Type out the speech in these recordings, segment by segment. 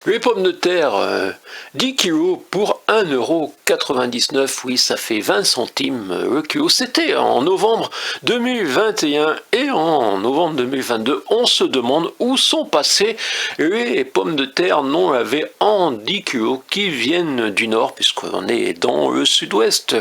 Les pommes de terre, 10 kilos pour 1,99 €. Oui, ça fait 20 centimes le kilo. C'était en novembre 2021 et en novembre 2022. On se demande où sont passées les pommes de terre non lavées en 10 kilos qui viennent du nord, puisqu'on est dans le sud-ouest,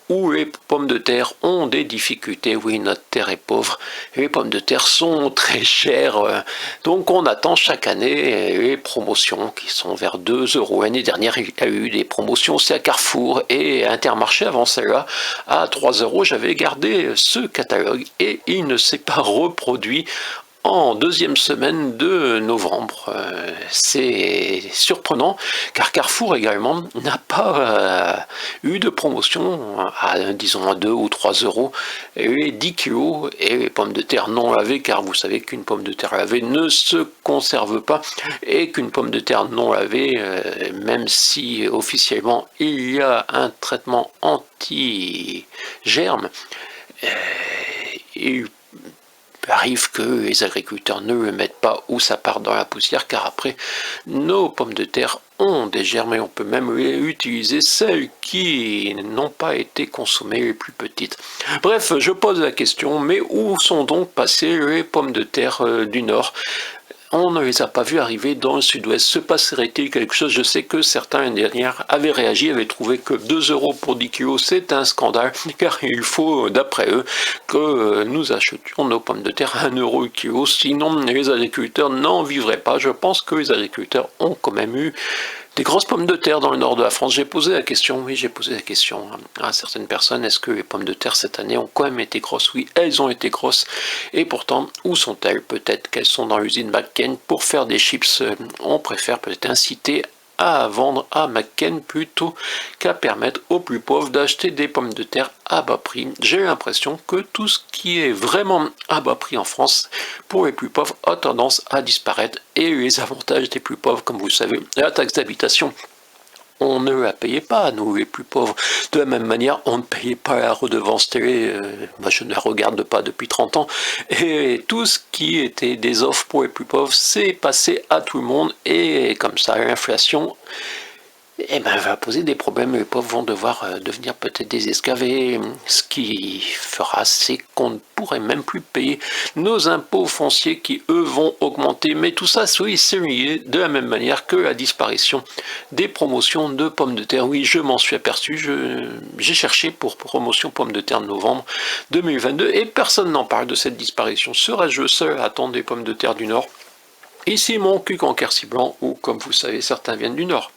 où les pommes de terre ont des difficultés. Oui, notre terre est pauvre, les pommes de terre sont très chères, donc on attend chaque année les promotions qui sont vers 2 €. L'année dernière, il y a eu des promotions aussi à Carrefour et Intermarché avant celle-là à 3 €. J'avais gardé ce catalogue et il ne s'est pas reproduit en deuxième semaine de novembre. C'est surprenant car Carrefour également n'a pas eu de promotion à, disons, à 2 ou 3 €, les 10 kilos et les pommes de terre non lavées, car vous savez qu'une pomme de terre lavée ne se conserve pas et qu'une pomme de terre non lavée, même si officiellement il y a un traitement anti-germe, il arrive que les agriculteurs ne le mettent pas ou ça part dans la poussière, car après nos pommes de terre ont des germes et on peut même utiliser celles qui n'ont pas été consommées, les plus petites. Bref, je pose la question, mais où sont donc passées les pommes de terre du Nord ? On ne les a pas vus arriver dans le sud-ouest. Se passerait-il quelque chose? Je sais que certains l'année dernière avaient réagi, avaient trouvé que 2 € pour 10 kilos, c'est un scandale, car il faut, d'après eux, que nous achetions nos pommes de terre à 1 € le kilo, sinon les agriculteurs n'en vivraient pas. Je pense que les agriculteurs ont quand même eu des grosses pommes de terre dans le nord de la France. J'ai posé la question, oui, j'ai posé la question à certaines personnes, est-ce que les pommes de terre cette année ont quand même été grosses? Oui, elles ont été grosses, et pourtant, où sont-elles? Peut-être qu'elles sont dans l'usine McCain pour faire des chips. On préfère peut-être inciter à vendre à McCain plutôt qu'à permettre aux plus pauvres d'acheter des pommes de terre à bas prix. J'ai l'impression que tout ce qui est vraiment à bas prix en France, pour les plus pauvres, a tendance à disparaître, et les avantages des plus pauvres, comme vous le savez, la taxe d'habitation, on ne la payait pas, nous les plus pauvres. De la même manière, on ne payait pas la redevance télé, je ne la regarde pas depuis 30 ans, et tout ce qui était des offres pour les plus pauvres, c'est passé à tout le monde, et comme ça, l'inflation va poser des problèmes. Les pauvres vont devoir devenir peut-être des esclaves, et ce qui fera, c'est qu'on ne pourrait même plus payer nos impôts fonciers qui, eux, vont augmenter. Mais tout ça, oui, c'est lié de la même manière que la disparition des promotions de pommes de terre. Oui, je m'en suis aperçu, j'ai cherché pour promotion pommes de terre de novembre 2022 et personne n'en parle de cette disparition. Serais-je seul à attendre des pommes de terre du Nord? Ici, mon cul en Quercy blanc, ou comme vous savez, certains viennent du Nord.